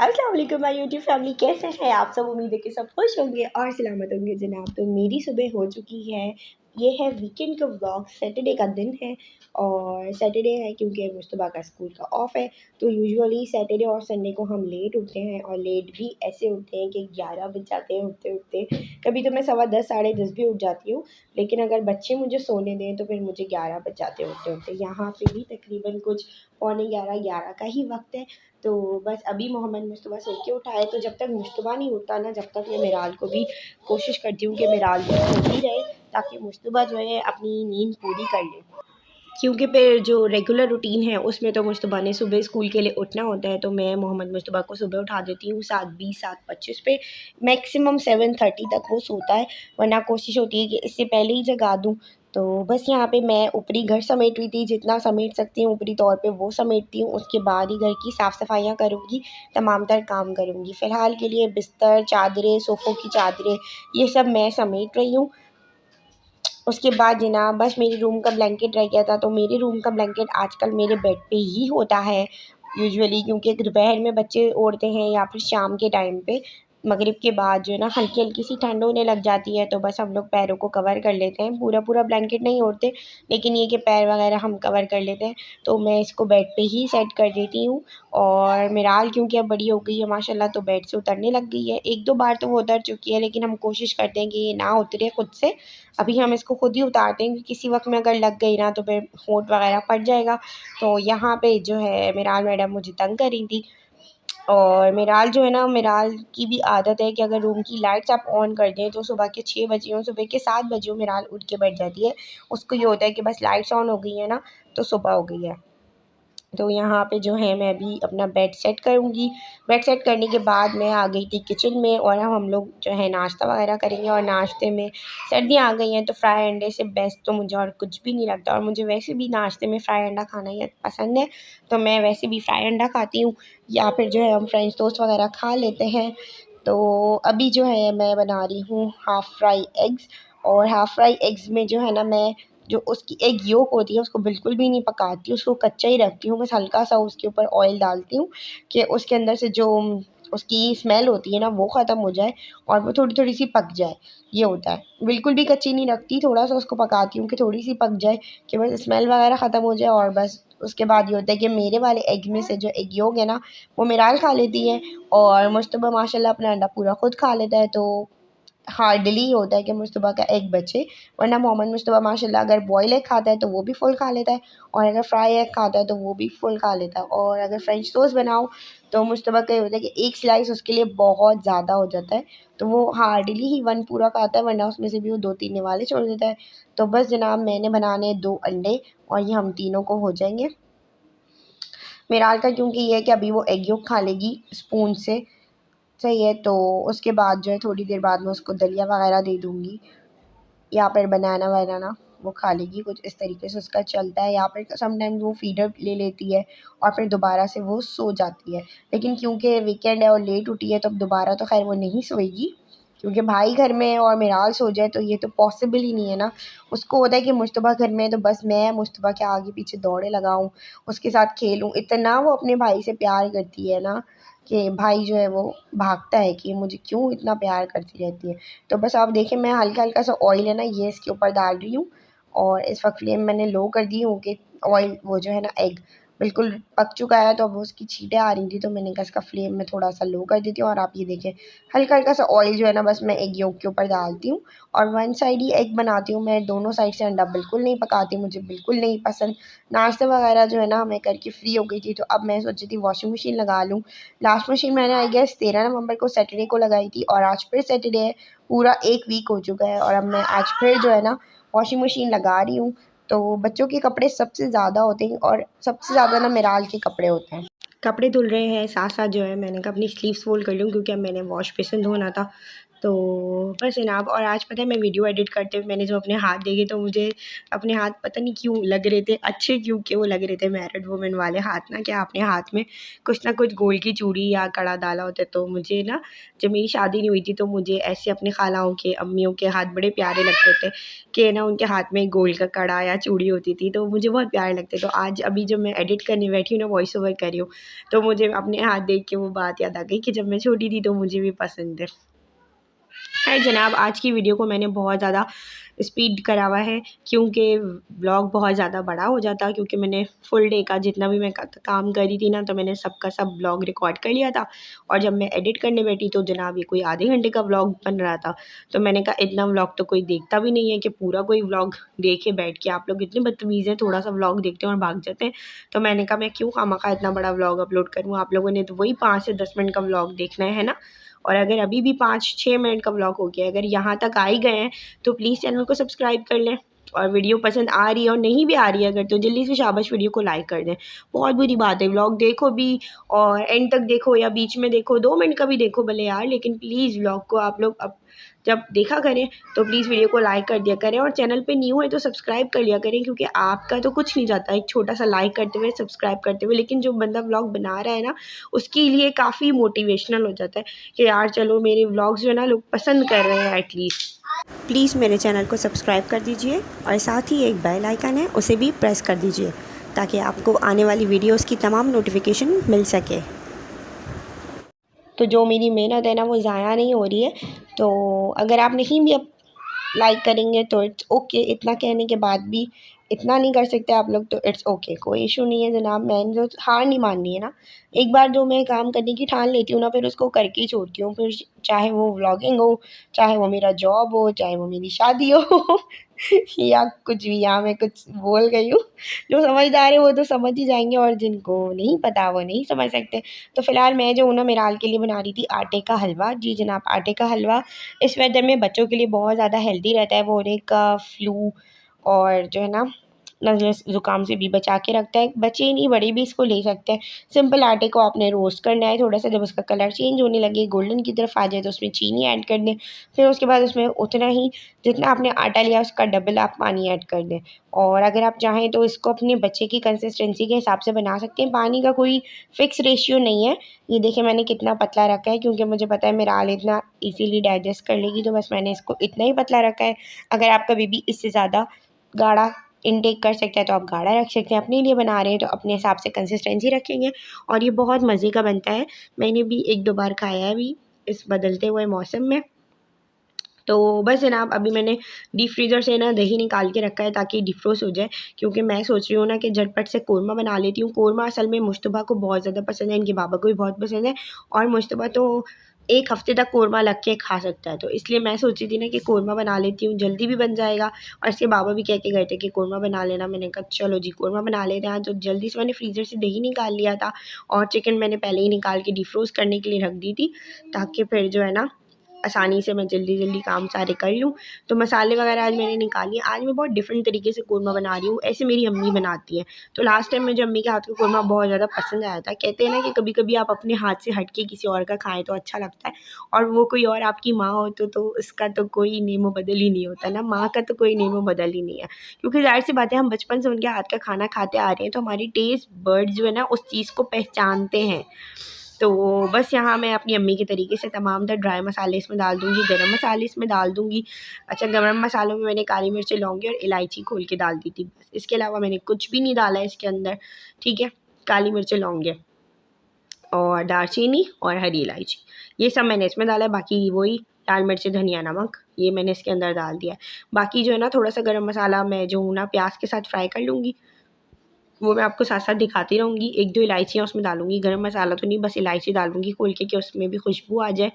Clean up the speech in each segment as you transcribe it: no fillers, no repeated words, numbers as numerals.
अस्सलाम वालेकुम my YouTube family, कैसे हैं आप सब। उम्मीद है कि सब खुश होंगे और सलामत होंगे जनाब। तो मेरी सुबह हो चुकी है। ये है वीकेंड का व्लॉग, सैटरडे का दिन है और सैटरडे है क्योंकि मुश्तबा का स्कूल का ऑफ है। तो यूजुअली सैटरडे और संडे को हम लेट उठते हैं और लेट भी ऐसे उठते हैं कि 11 बज जाते हैं उठते उठते। कभी तो मैं 10:15 10:30 भी उठ जाती हूँ, लेकिन अगर बच्चे मुझे सोने दें तो फिर मुझे 11 बज जाते हैं उठते उठते। यहाँ पे भी तकरीबन कुछ 11:45 का ही वक्त है। तो बस अभी मोहम्मद मुश्तबा सो के उठा है, तो जब तक मुश्तबा नहीं उठता ना, जब तक मैं मिराल को भी कोशिश करती हूँ कि मिराल जो है सोती रहे, ताकि मुश्तबा जो है अपनी नींद पूरी कर ले। क्योंकि फिर जो रेगुलर रूटीन है उसमें तो मुश्तबा ने सुबह स्कूल के लिए उठना होता है। तो मैं मोहम्मद मुश्तबा को सुबह उठा देती हूँ 7:20 7:25 पे, मैक्सिमम 7:30 तक वो सोता है, वरना कोशिश होती है कि इससे पहले ही जगा दूँ। तो बस यहाँ पे मैं ऊपरी घर समेट रही थी, जितना समेट सकती हूँ ऊपरी तौर पे वो समेटती हूँ। उसके बाद ही घर की साफ़ सफाइयाँ करूँगी, तमाम तर काम करूँगी। फ़िलहाल के लिए बिस्तर, चादरें, सोफ़ों की चादरें, ये सब मैं समेट रही हूँ। उसके बाद जनाब बस मेरे रूम का ब्लैंकेट रह गया था, तो मेरे रूम का ब्लैंकेट आजकल मेरे बेड पे ही होता है यूजुअली, क्योंकि दोपहर में बच्चे ओढ़ते हैं या फिर शाम के टाइम पे मगरिब के बाद जो है ना हल्की हल्की सी ठंड होने लग जाती है, तो बस हम लोग पैरों को कवर कर लेते हैं। पूरा पूरा ब्लैंकेट नहीं ओढ़ते, लेकिन ये कि पैर वगैरह हम कवर कर लेते हैं। तो मैं इसको बेड पे ही सेट कर देती हूँ। और मिराल क्योंकि अब बड़ी हो गई है माशाल्लाह, तो बेड से उतरने लग गई है। एक दो बार तो वो उतर चुकी है, लेकिन हम कोशिश करते हैं कि ये ना उतरे खुद से। अभी हम इसको खुद ही उतारते हैं, क्योंकि किसी वक्त में अगर लग गई ना तो फिर होंठ वगैरह फट जाएगा। तो यहाँ पे जो है मिराल मैडम मुझे तंग कर रही थी। और मिराल जो है ना, मिराल की भी आदत है कि अगर रूम की लाइट्स आप ऑन कर दें तो सुबह के 6 बजे हों, सुबह के 7 बजे हों, मिराल उठ के बैठ जाती है। उसको ये होता है कि बस लाइट्स ऑन हो गई है ना तो सुबह हो गई है। तो यहाँ पे जो है मैं अभी अपना बेड सेट करूँगी। बेड सेट करने के बाद मैं आ गई थी किचन में, और अब हम लोग जो है नाश्ता वगैरह करेंगे। और नाश्ते में सर्दियाँ आ गई हैं तो फ्राई अंडे से बेस्ट तो मुझे और कुछ भी नहीं लगता, और मुझे वैसे भी नाश्ते में फ्राई अंडा खाना ही पसंद है। तो मैं वैसे भी फ्राई अंडा खाती हूँ, या फिर जो है हम फ्रेंच टोस्ट वगैरह खा लेते हैं। तो अभी जो है मैं बना रही हूँ हाफ़ फ्राई एग्स। और हाफ़ फ्राई एग्स में जो है ना, मैं जो उसकी एग योक होती है उसको बिल्कुल भी नहीं पकाती, उसको कच्चा ही रखती हूँ। बस हल्का सा उसके ऊपर ऑयल डालती हूँ कि उसके अंदर से जो उसकी स्मेल होती है ना वो ख़त्म हो जाए और वो थोड़ी थोड़ी सी पक जाए, ये होता है। बिल्कुल भी कच्ची नहीं रखती, थोड़ा सा उसको पकाती हूँ कि थोड़ी सी पक जाए, कि बस स्मेल वगैरह ख़त्म हो जाए। और बस उसके बाद ये होता है कि मेरे वाले एग में से जो एग योक है ना वो मिराल खा लेती है, और मुश्तबा माशाल्लाह अपना अंडा पूरा खुद खा लेता है। तो हार्डली होता है कि मुश्तबा का एग बचे, वरना मोहम्मद मुश्तबा माशाल्लाह अगर बॉयल एग खाता है तो वो भी फुल खा लेता है, और अगर फ्राई एग खाता है तो वो भी फुल खा लेता है। और अगर फ्रेंच टोस्ट बनाओ तो मुश्तबा का ये होता है कि एक स्लाइस उसके लिए बहुत ज़्यादा हो जाता है, तो वो हार्डली ही 1 पूरा खाता है, वरना उसमें से भी वो 2-3 निवाले छोड़ देता है। तो बस जनाब मैंने बनाने 2 अंडे, और ये हम तीनों को हो जाएंगे। मिराल का क्योंकि ये है कि अभी वो एग योक खा लेगी स्पून से, सही है। तो उसके बाद जो है थोड़ी देर बाद मैं उसको दलिया वगैरह दे दूँगी, या फिर बनाना वनाना वो खा लेगी। कुछ इस तरीके से उसका चलता है, या फिर समटाइम्स वो फीडर ले लेती है और फिर दोबारा से वो सो जाती है। लेकिन क्योंकि वीकेंड है और लेट उठी है तो अब दोबारा तो खैर वो नहीं सोएगी, क्योंकि भाई घर में है और मिराल सो जाए तो ये तो पॉसिबल ही नहीं है ना। उसको होता है कि मुश्तबा घर में है तो बस मैं मुश्तबा के आगे पीछे दौड़े लगाऊँ, उसके साथ खेलूँ। इतना वो अपने भाई से प्यार करती है ना कि भाई जो है वो भागता है कि मुझे क्यों इतना प्यार करती रहती है। तो बस आप देखिए मैं हल्का-हल्का सा ऑयल है ना ये इसके ऊपर डाल रही हूँ, और इस वक्त फ्लेम मैंने लो कर दी हूँ कि ऑयल वो जो है ना एग बिल्कुल पक चुका है। तो अब उसकी छींटें आ रही थी, तो मैंने कहा इसका फ्लेम मैं थोड़ा सा लो कर देती हूँ। और आप ये देखें हल्का-हल्का सा ऑयल जो है ना बस मैं एग योक के ऊपर डालती हूँ, और वन साइड ही एग बनाती हूँ मैं, दोनों साइड से अंडा बिल्कुल नहीं पकाती, मुझे बिल्कुल नहीं पसंद। नाश्ता वगैरह जो है ना मैं करके फ्री हो गई थी, तो अब मैं सोची थी वॉशिंग मशीन लगा लूँ। लास्ट मशीन मैंने आई गेस 13 नवंबर को सैटरडे को लगाई थी, और आज फिर सैटरडे है, पूरा 1 वीक हो चुका है। और अब मैं आज फिर जो है ना वॉशिंग मशीन लगा रही हूँ। तो बच्चों के कपड़े सबसे ज़्यादा होते हैं, और सबसे ज़्यादा ना मिराल के कपड़े होते हैं। कपड़े धुल रहे हैं, साथ साथ जो है मैंने कहा अपनी स्लीव्स फोल्ड कर लूँ, क्योंकि अब मैंने वॉश बेसिन धोना था। तो बस जनाब। और आज पता है मैं वीडियो एडिट करते हुए मैंने जो अपने हाथ देखे तो मुझे अपने हाथ पता नहीं क्यों लग रहे थे अच्छे, क्योंकि वो लग रहे थे मैरिड वुमेन वाले हाथ ना, क्या अपने हाथ में कुछ ना कुछ गोल्ड की चूड़ी या कड़ा डाला होता है। तो मुझे ना जब मेरी शादी नहीं हुई थी तो मुझे ऐसे अपने खालाओं के अम्मियों के हाथ बड़े प्यारे लगते थे कि ना उनके हाथ में गोल्ड का कड़ा या चूड़ी होती थी, तो मुझे बहुत प्यारे लगते। तो आज अभी जब मैं एडिट करने बैठी हूँ ना, वॉइस ओवर कर रही हूँ, तो मुझे अपने हाथ देख के वो बात याद आ गई कि जब मैं छोटी थी तो मुझे भी पसंद है। है जनाब, आज की वीडियो को मैंने बहुत ज़्यादा स्पीड करा हुआ है क्योंकि व्लॉग बहुत ज़्यादा बड़ा हो जाता, क्योंकि मैंने फुल डे का जितना भी मैं काम करी थी ना, तो मैंने सबका सब व्लॉग रिकॉर्ड कर लिया था। और जब मैं एडिट करने बैठी तो जनाब ये कोई आधे घंटे का व्लॉग बन रहा था। तो मैंने कहा इतना व्लॉग तो कोई देखता भी नहीं है कि पूरा कोई व्लॉग देखे बैठ के। आप लोग इतने बदतमीज़ हैं, थोड़ा सा व्लॉग देखते हैं और भाग जाते हैं। तो मैंने कहा मैं क्यों खामखा इतना बड़ा व्लॉग अपलोड करूँ, आप लोगों ने तो वही 5 से 10 मिनट का व्लॉग देखना है ना। और अगर अभी भी 5-6 मिनट का व्लॉग हो गया, अगर यहाँ तक आ ही गए हैं तो प्लीज़ चैनल को सब्सक्राइब कर लें। और वीडियो पसंद आ रही है और नहीं भी आ रही है अगर, तो जल्दी से शाबाश वीडियो को लाइक कर दें। बहुत बुरी बात है, व्लॉग देखो भी और एंड तक देखो या बीच में देखो, 2 मिनट का भी देखो भले यार, लेकिन प्लीज़ व्लॉग को आप लोग अब जब देखा करें तो प्लीज़ वीडियो को लाइक कर दिया करें। और चैनल पे न्यू है तो सब्सक्राइब कर लिया करें, क्योंकि आपका तो कुछ नहीं जाता एक छोटा सा लाइक करते हुए, सब्सक्राइब करते हुए, लेकिन जो बंदा व्लॉग बना रहा है ना उसके लिए काफ़ी मोटिवेशनल हो जाता है कि यार चलो मेरे व्लॉग्स जो है ना लोग पसंद कर रहे हैं एटलीस्ट। प्लीज़ मेरे चैनल को सब्सक्राइब कर दीजिए और साथ ही एक बेल आइकन है उसे भी प्रेस कर दीजिए ताकि आपको आने वाली वीडियोस की तमाम नोटिफिकेशन मिल सके। तो जो मेरी मेहनत है ना वो ज़ाया नहीं हो रही है। तो अगर आप नहीं भी अब लाइक करेंगे तो इट्स ओके, इतना कहने के बाद भी इतना नहीं कर सकते आप लोग तो इट्स ओके, कोई इशू नहीं है जनाब। मैंने जो हार नहीं माननी है ना, एक बार जो मैं काम करने की ठान लेती हूँ ना फिर उसको करके ही छोड़ती हूँ। फिर चाहे वो व्लॉगिंग हो, चाहे वो मेरा जॉब हो, चाहे वो मेरी शादी हो या कुछ भी। यहाँ मैं कुछ बोल गई हूँ, जो समझदार है वो तो समझ ही जाएंगे और जिनको नहीं पता वो नहीं समझ सकते। तो फ़िलहाल मैं जो हूँ ना मेराल के लिए बना रही थी आटे का हलवा। जी जनाब, आटे का हलवा इस वेदर में बच्चों के लिए बहुत ज़्यादा हेल्दी रहता है। वो उन्हें फ्लू और जो है ना नज़ले ज़ुकाम से भी बचा के रखता है। बच्चे ही नहीं बड़े भी इसको ले सकते हैं। सिंपल आटे को आपने रोस्ट करना है थोड़ा सा, जब उसका कलर चेंज होने लगे गोल्डन की तरफ आ जाए तो उसमें चीनी ऐड कर दें। फिर उसके बाद उसमें उतना ही जितना आपने आटा लिया उसका डबल आप पानी ऐड कर दें। और अगर आप चाहें तो इसको अपने बच्चे की कंसिस्टेंसी के हिसाब से बना सकते हैं। पानी का कोई फ़िक्स रेशियो नहीं है। ये देखिए मैंने कितना पतला रखा है क्योंकि मुझे पता है मिराल इतना ईज़िली डाइजेस्ट कर लेगी, तो बस मैंने इसको इतना ही पतला रखा है। अगर आपका बेबी इससे ज़्यादा गाढ़ा इनटेक कर सकता है तो आप गाढ़ा रख सकते हैं। अपने लिए बना रहे हैं तो अपने हिसाब से कंसिस्टेंसी रखेंगे और ये बहुत मज़े का बनता है। मैंने भी 1-2 बार खाया है अभी इस बदलते हुए मौसम में। तो बस जनाब अभी मैंने डीप फ्रीज़र से ना दही निकाल के रखा है ताकि डिफ्रोस्ट हो जाए, क्योंकि मैं सोच रही हूँ ना कि झटपट से कोरमा बना लेती हूँ। कोरमा असल में मुश्तबा को बहुत ज़्यादा पसंद है, इनके बाबा को भी बहुत पसंद है और मुश्तबा तो 1 हफ़्ते तक कोरमा लग के खा सकता है। तो इसलिए मैं सोची थी ना कि कोरमा बना लेती हूँ, जल्दी भी बन जाएगा। और इसके बाबा भी कह के गए थे कि कोरमा बना लेना। मैंने कहा चलो जी कोरमा बना लेते हैं। तो जल्दी से मैंने फ्रीज़र से दही निकाल लिया था और चिकन मैंने पहले ही निकाल के डिफ्रोस्ट करने के लिए रख दी थी, ताकि फिर जो है ना आसानी से मैं जल्दी काम सारे कर लूँ। तो मसाले वगैरह आज मैंने निकाल लिए। आज मैं बहुत डिफरेंट तरीके से कोरमा बना रही हूँ, ऐसे मेरी अम्मी बनाती हैं। तो लास्ट टाइम मुझे अम्मी के हाथ का कोरमा बहुत ज़्यादा पसंद आया था। कहते हैं ना कि कभी-कभी आप अपने हाथ से हट के किसी और का खाएँ तो अच्छा लगता है, और वो कोई और आपकी माँ हो तो उसका तो कोई नेमो बदल ही नहीं होता ना, माँ का तो कोई नेमो बदल ही नहीं है। क्योंकि ज़ाहिर-सी बात है हम बचपन से उनके हाथ का खाना खाते आ रहे हैं तो हमारी टेस्ट बड्स जो है ना उस चीज़ को पहचानते हैं। तो बस यहाँ मैं अपनी अम्मी के तरीके से तमाम तर ड्राई मसाले इसमें डाल दूँगी, गरम मसाले इसमें डाल दूँगी। अच्छा, गरम मसालों में मैंने काली मिर्च, लौंगी और इलायची खोल के डाल दी थी बस। इसके अलावा मैंने कुछ भी नहीं डाला है इसके अंदर, ठीक है। काली मिर्च, लौंगी और दालचीनी और हरी इलायची, ये सब मैंने इसमें डाला है। बाकी वही लाल मिर्च, धनिया, नमक ये मैंने इसके अंदर डाल दिया है। बाकी जो है ना थोड़ा सा गरम मसाला मैं जो हूँ ना प्याज़ के साथ फ्राई कर लूँगी, वो मैं आपको साथ-साथ दिखाती रहूँगी। 1-2 इलायचियाँ उसमें डालूँगी, गरम मसाला तो नहीं, बस इलायची डालूँगी खोल के कि उसमें भी खुशबू आ जाए।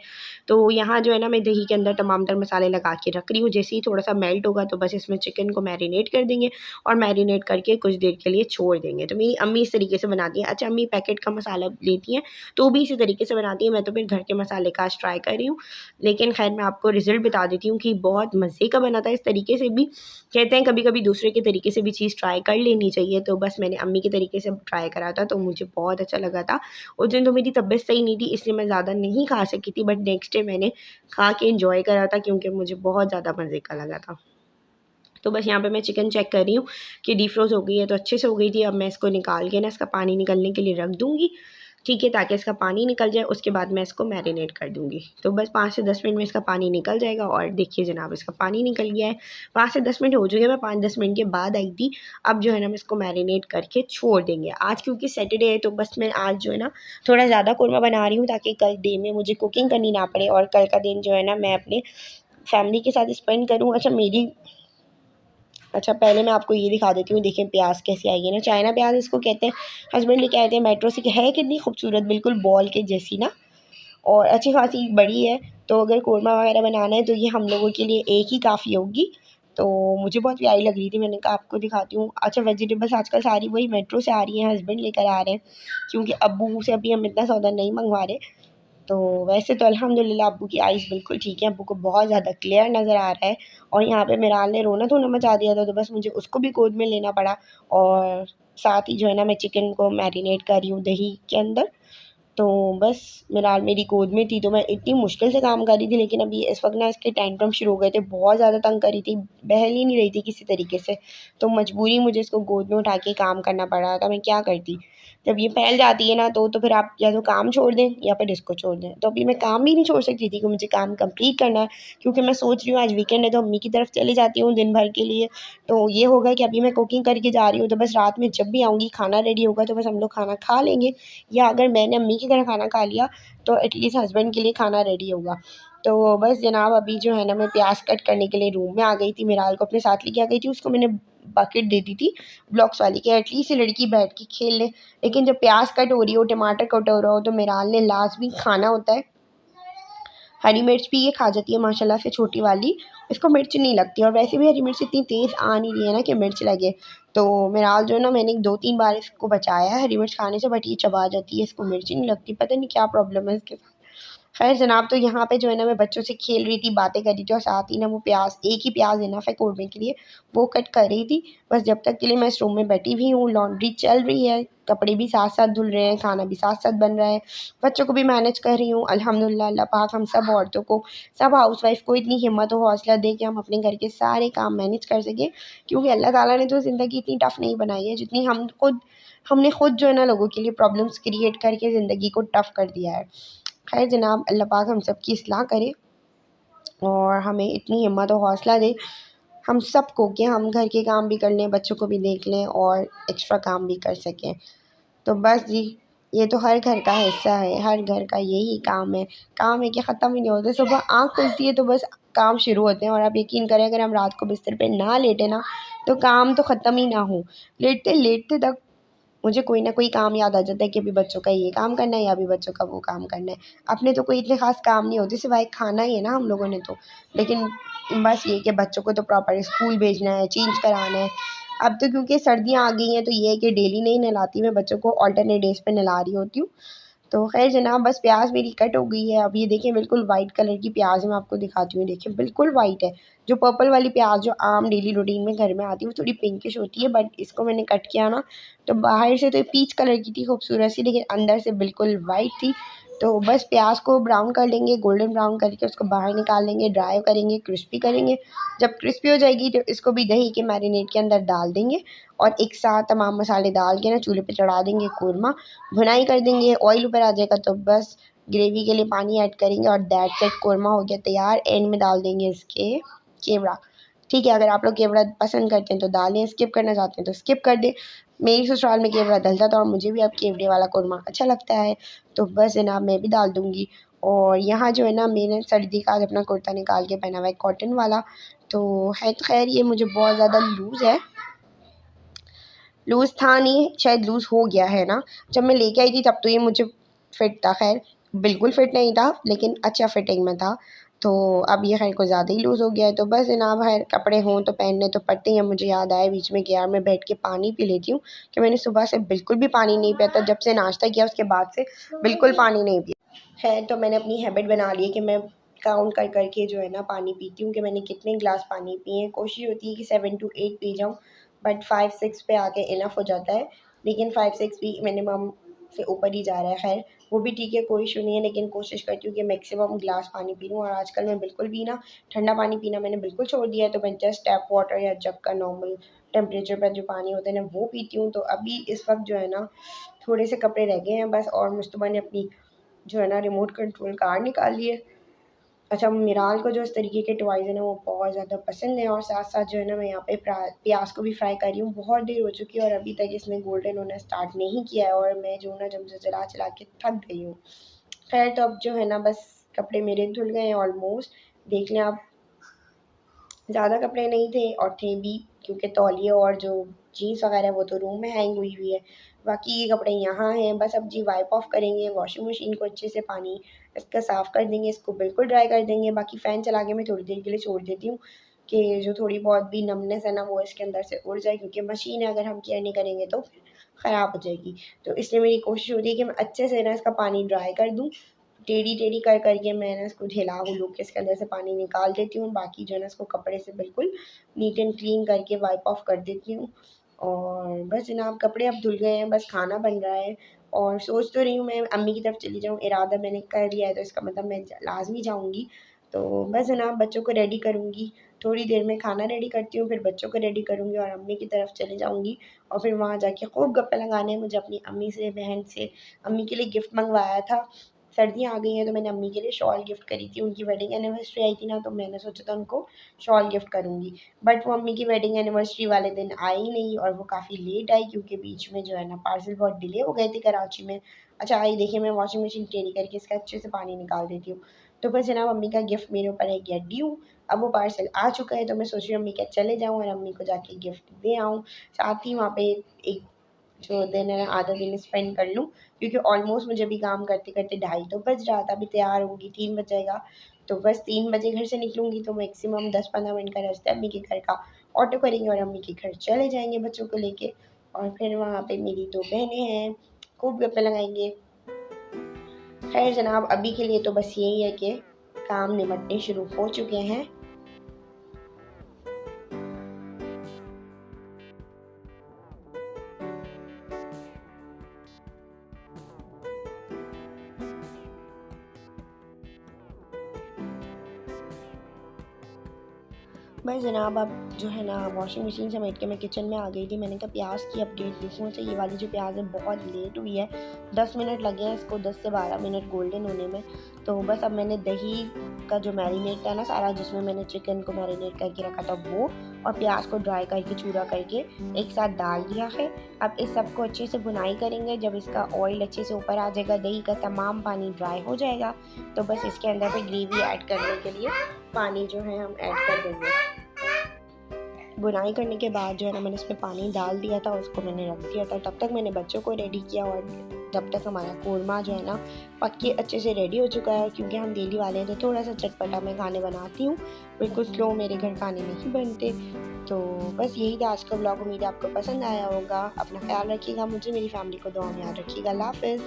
तो यहाँ जो है ना मैं दही के अंदर तमाम तर मसाले लगा के रख रही हूँ। जैसे ही थोड़ा-सा मेल्ट होगा तो बस इसमें चिकन को मैरिनेट कर देंगे और मैरिनेट करके कुछ देर के लिए छोड़ देंगे। तो मेरी अम्मी इस तरीके से बनाती हैं। अच्छा, अम्मी पैकेट का मसाला लेती हैं तो भी इसी तरीके से बनाती हैं। मैं तो फिर घर के मसाले का आज ट्राई कर रही हूँ। लेकिन ख़ैर मैं आपको रिज़ल्ट बता देती हूँ कि बहुत मज़े का बना था इस तरीके से भी। कहते हैं कभी-कभी दूसरे के तरीके से भी चीज़ ट्राई कर लेनी चाहिए। तो बस मैंने मैंने अम्मी के तरीके से ट्राई करा था तो मुझे बहुत अच्छा लगा था। उस दिन तो मेरी तबीयत सही नहीं थी इसलिए मैं ज़्यादा नहीं खा सकी थी, बट नेक्स्ट डे मैंने खा के इंजॉय करा था क्योंकि मुझे बहुत ज़्यादा मज़े का लगा था। तो बस यहाँ पे मैं चिकन चेक कर रही हूँ कि डीफ्रोज़ हो गई है, तो अच्छे से हो गई थी। अब मैं इसको निकाल के ना इसका पानी निकलने के लिए रख दूँगी, ठीक है, ताकि इसका पानी निकल जाए। उसके बाद मैं इसको मैरिनेट कर दूँगी। तो बस 5 से 10 मिनट में इसका पानी निकल जाएगा और देखिए जनाब इसका पानी निकल गया है। 5 से 10 मिनट हो चुके हैं, मैं 5-10 मिनट के बाद आई थी। अब जो है ना हम इसको मैरिनेट करके छोड़ देंगे। आज क्योंकि सैटरडे है तो बस मैं आज जो है ना थोड़ा ज़्यादा कोरमा बना रही हूँ ताकि कल डे में मुझे कुकिंग करनी ना पड़े और कल का दिन जो है ना मैं अपने फैमिली के साथ स्पेंड करूँ। अच्छा पहले मैं आपको ये दिखा देती हूँ, देखें प्याज कैसे आई है ना, चाइना प्याज इसको कहते हैं। हस्बैंड लेके आए थे मेट्रो से, है कितनी खूबसूरत, बिल्कुल बॉल के जैसी ना, और अच्छी खासी बड़ी है। तो अगर कोरमा वगैरह बनाना है तो ये हम लोगों के लिए एक ही काफ़ी होगी। तो मुझे बहुत प्यारी लग रही थी, मैंने कहा आपको दिखाती हूँ। अच्छा वेजिटेबल्स आजकल सारी वही मेट्रो से आ रही हैं, हस्बैंड लेकर आ रहे हैं क्योंकि अब्बू से अभी हम इतना सौदा नहीं मंगवा रहे। तो वैसे तो अल्हम्दुलिल्लाह अब्बू की आइज़ बिल्कुल ठीक है, अब्बू को बहुत ज़्यादा क्लियर नज़र आ रहा है। और यहाँ पे मिराल ने रोना धोना मचा दिया था तो बस मुझे उसको भी गोद में लेना पड़ा। और साथ ही जो है ना मैं चिकन को मैरिनेट कर रही हूँ दही के अंदर। तो बस मिराल मेरी गोद में थी तो मैं इतनी मुश्किल से काम कर रही थी, लेकिन अभी इस वक्त ना इसके टैंट्रम शुरू हो गए थे, बहुत ज़्यादा तंग कर रही थी, बहल ही नहीं रही थी किसी तरीके से। तो मजबूरी मुझे इसको गोद में उठा के काम करना पड़ रहा था, मैं क्या करती। जब ये फैल जाती है ना तो फिर आप या तो काम छोड़ दें या फिर इसको छोड़ दें। तो अभी मैं काम भी नहीं छोड़ सकती थी कि मुझे काम कंप्लीट करना है, क्योंकि मैं सोच रही हूँ आज वीकेंड है तो अम्मी की तरफ चली जाती हूँ दिन भर के लिए। तो ये होगा कि अभी मैं कुकिंग करके जा रही हूँ तो बस रात में जब भी आऊँगी खाना रेडी होगा तो बस हम लोग खाना खा लेंगे, या अगर मैंने अम्मी की तरह खाना खा लिया तो एटलीस्ट हस्बैंड के लिए खाना रेडी होगा। तो बस जनाब अभी जो है ना मैं प्याज कट करने के लिए रूम में आ गई थी, मिराल को अपने साथ लेके आ गई थी, उसको मैंने बकेट दे दी थी ब्लॉक्स वाली कि एटलीस्ट ये लड़की बैठ के खेल ले। लेकिन जब प्याज कट हो रही हो, टमाटर कट हो रहा हो, तो मिराल ने लाजमी खाना होता है। हरी मिर्च भी ये खा जाती है माशाल्लाह से, छोटी वाली, इसको मिर्च नहीं लगती, और वैसे भी हरी मिर्च इतनी तेज़ आ नहीं रही है ना कि मिर्च लगे। तो मिराल जो है ना मैंने 2-3 बार इसको बचाया है हरी मिर्च खाने से, बट ये चबा जाती है, इसको मिर्च ही नहीं लगती, पता नहीं क्या प्रॉब्लम है इसके साथ। खैर जनाब तो यहाँ पे जो है ना मैं बच्चों से खेल रही थी, बातें कर रही थी, और साथ ही ना वो प्याज, एक ही प्याज इनफ है कोरमे के लिए, वो कट कर रही थी। बस जब तक के लिए मैं इस रूम में बैठी हुई हूँ, लॉन्ड्री चल रही है, कपड़े भी साथ साथ धुल रहे हैं, खाना भी साथ साथ बन रहा है, बच्चों को भी मैनेज कर रही हूँ। अल्हम्दुलिल्लाह अल्लाह पाक हम सब औरतों को, सब हाउसवाइफ को इतनी हिम्मत और हौसला दे कि हम अपने घर के सारे काम मैनेज कर सकें, क्योंकि अल्लाह ताला ने तो ज़िंदगी इतनी टफ़ नहीं बनाई है जितनी हमने खुद जो है ना लोगों के लिए प्रॉब्लम्स क्रिएट करके ज़िंदगी को टफ़ कर दिया है। खैर जनाब अल्लाह पाक हम सब की इस्लाह करे और हमें इतनी हिम्मत और हौसला दे हम सबको कि हम घर के काम भी कर लें, बच्चों को भी देख लें और एक्स्ट्रा काम भी कर सकें। तो बस जी, ये तो हर घर का हिस्सा है, हर घर का यही काम है कि ख़त्म ही नहीं होते। सुबह आँख खुलती है तो बस काम शुरू होते हैं, और आप यकीन करें अगर हम रात को बिस्तर पे ना लेटे ना तो काम तो ख़त्म ही ना हो। लेटते-लेटते तक मुझे कोई ना कोई काम याद आ जाता है कि अभी बच्चों का ये काम करना है या अभी बच्चों का वो काम करना है। अपने तो कोई इतने ख़ास काम नहीं होते सिवाय खाना ही है ना हम लोगों ने तो। लेकिन बस ये कि बच्चों को तो प्रॉपर स्कूल भेजना है, चेंज कराना है। अब तो क्योंकि सर्दियाँ आ गई हैं तो ये है कि डेली नहीं नहलाती मैं बच्चों को, अल्टरनेट डेज़ पे नहला रही होती हूँ। तो ख़ैर जनाब बस प्याज़ मेरी कट हो गई है। अब ये देखिए बिल्कुल वाइट कलर की प्याज़ मैं आपको दिखाती हूँ, देखिए बिल्कुल वाइट है। जो पर्पल वाली प्याज़ जो आम डेली रूटीन में घर में आती है वो थोड़ी पिंकिश होती है, बट इसको मैंने कट किया ना तो बाहर से तो ये पीच कलर की थी खूबसूरत सी, लेकिन अंदर से बिल्कुल वाइट थी। तो बस प्याज़ को ब्राउन कर लेंगे, गोल्डन ब्राउन करके उसको बाहर निकाल लेंगे, ड्राई करेंगे, क्रिस्पी करेंगे। जब क्रिस्पी हो जाएगी तो इसको भी दही के मैरिनेट के अंदर डाल देंगे और एक साथ तमाम मसाले डाल के ना चूल्हे पे चढ़ा देंगे कोरमा, भुनाई कर देंगे। ऑयल ऊपर आ जाएगा तो बस ग्रेवी के लिए पानी ऐड करेंगे और दैट्स इट, कोरमा हो गया तैयार। एंड में डाल देंगे इसके केवड़ा। ठीक है, अगर आप लोग केवड़ा पसंद करते हैं तो डालें, स्किप करना चाहते हैं तो स्किप कर दें। मेरी ससुराल में केवड़ा डलता था और मुझे भी अब केवड़े वाला कोरमा अच्छा लगता है, तो बस जनाब मैं भी डाल दूँगी। और यहाँ जो है ना मैंने सर्दी का आज अपना कुर्ता निकाल के पहना हुआ है कॉटन वाला, तो है तो खैर ये मुझे बहुत ज़्यादा लूज़ है, लूज़ था नहीं, शायद लूज़ हो गया है ना। जब मैं लेके आई थी तब तो ये मुझे फिट था, खैर बिल्कुल फिट नहीं था लेकिन अच्छा फिटिंग में था। तो अब ये खैर कुछ ज़्यादा ही लूज़ हो गया है, तो बस जनाब खैर कपड़े हों तो पहनने तो पड़ते ही हैं। मुझे याद आया बीच में कि यार मैं बैठ के पानी पी लेती हूँ, कि मैंने सुबह से बिल्कुल भी पानी नहीं पिया था, जब से नाश्ता किया उसके बाद से बिल्कुल पानी नहीं पिया है। तो मैंने अपनी हैबिट बना ली है कि मैं काउंट कर कर के जो है ना पानी पीती हूँ कि मैंने कितने गिलास पानी पिए हैं। कोशिश होती है कि 7 to 8 पी जाऊँ, बट 5-6 पे आके इनफ हो जाता है, लेकिन 5-6 भी मिनिमम से ऊपर ही जा रहा है। खैर वो भी ठीक है, कोई इशू नहीं है, लेकिन कोशिश करती हूँ कि मैक्सिमम ग्लास पानी पी लूँ। और आजकल मैं बिल्कुल भी ना ठंडा पानी पीना मैंने बिल्कुल छोड़ दिया है, तो मैं जस्ट टैप वाटर या जग का नॉर्मल टेम्परेचर पर जो पानी होता है ना वो पीती हूँ। तो अभी इस वक्त जो है ना थोड़े से कपड़े रह गए हैं बस, और मुस्तबा ने अपनी जो है ना रिमोट कंट्रोल कार निकाल ली है। अच्छा, मिराल को जो इस तरीके के टॉयज़ हैं ना वो बहुत ज़्यादा पसंद है। और साथ साथ जो है ना मैं यहाँ पे प्याज को भी फ्राई कर रही हूँ। बहुत देर हो चुकी है और अभी तक इसने गोल्डन होना स्टार्ट नहीं किया है, और मैं जो ना जब से चला चला के थक गई हूँ। खैर तो अब जो है ना बस कपड़े मेरे धुल गए हैं ऑलमोस्ट। देख लें आप, ज़्यादा कपड़े नहीं थे और थे भी, क्योंकि तौलिए और जो जीन्स वगैरह वो तो रूम में हैंग हुई है। बाकी ये कपड़े यहाँ हैं। बस अब जी वाइप ऑफ करेंगे वॉशिंग मशीन को, अच्छे से पानी इसका साफ़ कर देंगे, इसको बिल्कुल ड्राई कर देंगे। बाकी फ़ैन चला के मैं थोड़ी देर के लिए छोड़ देती हूँ कि जो थोड़ी बहुत भी नमनेस है ना वो इसके अंदर से उड़ जाए, क्योंकि मशीन है अगर हम केयर नहीं करेंगे तो ख़राब हो जाएगी। तो इसलिए मेरी कोशिश होती है कि मैं अच्छे से ना इसका पानी ड्राई कर दूँ। टेढ़ी-टेढ़ी कर के मैं ना इसको हिला-हुलू के इसके अंदर से पानी निकाल देती हूँ। बाकी जो है ना इसको कपड़े से बिल्कुल नीट एंड क्लीन करके वाइप ऑफ कर देती हूँ। और बस जनाब कपड़े अब धुल गए हैं, बस खाना बन रहा है। और सोच तो रही हूँ मैं अम्मी की तरफ चली जाऊँ, इरादा मैंने कर लिया है, तो इसका मतलब मैं लाज़मी जाऊँगी। तो बस जनाब बच्चों को रेडी करूँगी, थोड़ी देर में खाना रेडी करती हूँ, फिर बच्चों को रेडी करूँगी और अम्मी की तरफ चले जाऊँगी। और फिर वहाँ जाके खूब गप्पे लगाने हैं मुझे अपनी अम्मी से, बहन से। अम्मी के लिए गिफ्ट मँगवाया था, सर्दियाँ आ गई हैं तो मैंने अम्मी के लिए शॉल गिफ्ट करी थी। उनकी वेडिंग एनिवर्सरी आई थी ना, तो मैंने सोचा था उनको शॉल गिफ्ट करूँगी। बट वो अम्मी की वेडिंग एनिवर्सरी वाले दिन आई ही नहीं, और वो काफ़ी लेट आई, क्योंकि बीच में जो है ना पार्सल बहुत डिले हो गए थे कराची में। अच्छा आई देखिए, मैं वॉशिंग मशीन टेढ़ी करके इसका अच्छे से पानी निकाल देती हूँ। तो बस जनाब अम्मी का गिफ्ट मेरे ऊपर है गया ड्यू। अब वो पार्सल आ चुका है, तो मैं सोच रही हूँ अम्मी के चले जाऊँ और अम्मी को जाके गिफ्ट दे आऊँ। साथ ही वहाँ पे एक जो दिन है आधा दिन स्पेंड कर लूँ, क्योंकि ऑलमोस्ट मुझे भी काम करते करते 2:30 तो बज रहा था। अभी तैयार होंगी 3 बज जाएगा, तो बस 3 बजे घर से निकलूँगी तो मैक्सिमम 10-15 मिनट का रास्ता है। अम्मी के घर का ऑटो करेंगे और अम्मी के घर चले जाएंगे बच्चों को लेके। और फिर वहाँ पे मेरी 2 बहनें हैं, खूब गप्पे लगाएंगे। खैर जनाब अभी के लिए तो बस यही है कि काम निपटने शुरू हो चुके हैं। बस जनाब अब जो है ना वॉशिंग मशीन समेट के मैं किचन में आ गई थी। मैंने कहा प्याज की अपडेट देखूँ। तो ये वाली जो प्याज है बहुत लेट हुई है, 10 मिनट लगे हैं इसको, 10 से 12 मिनट गोल्डन होने में। तो बस अब मैंने दही का जो मैरिनेट था ना सारा, जिसमें मैंने चिकन को मैरिनेट करके रखा था वो, और प्याज को ड्राई करके चूरा करके एक साथ डाल दिया है। अब इस सबको अच्छे से बुनाई करेंगे। जब इसका ऑयल अच्छे से ऊपर आ जाएगा, दही का तमाम पानी ड्राई हो जाएगा, तो बस इसके अंदर फिर ग्रेवी ऐड करने के लिए पानी जो है हम ऐड कर देंगे। बुनाई करने के बाद जो है ना मैंने इसमें पानी डाल दिया था, उसको मैंने रख दिया था। तब तक मैंने बच्चों को रेडी किया, और जब तक हमारा कोरमा जो है ना पक के अच्छे से रेडी हो चुका है। क्योंकि हम दिल्ली वाले हैं तो थोड़ा सा चटपटा मैं खाने बनाती हूँ, बिल्कुल स्लो मेरे घर खाने नहीं बनते। तो बस यही था आज का व्लॉग। उम्मीद है आपको पसंद आया होगा। अपना ख्याल रखिएगा, मुझे मेरी फैमिली को दुआ में याद रखिएगा। अल्लाह हाफ़िज़।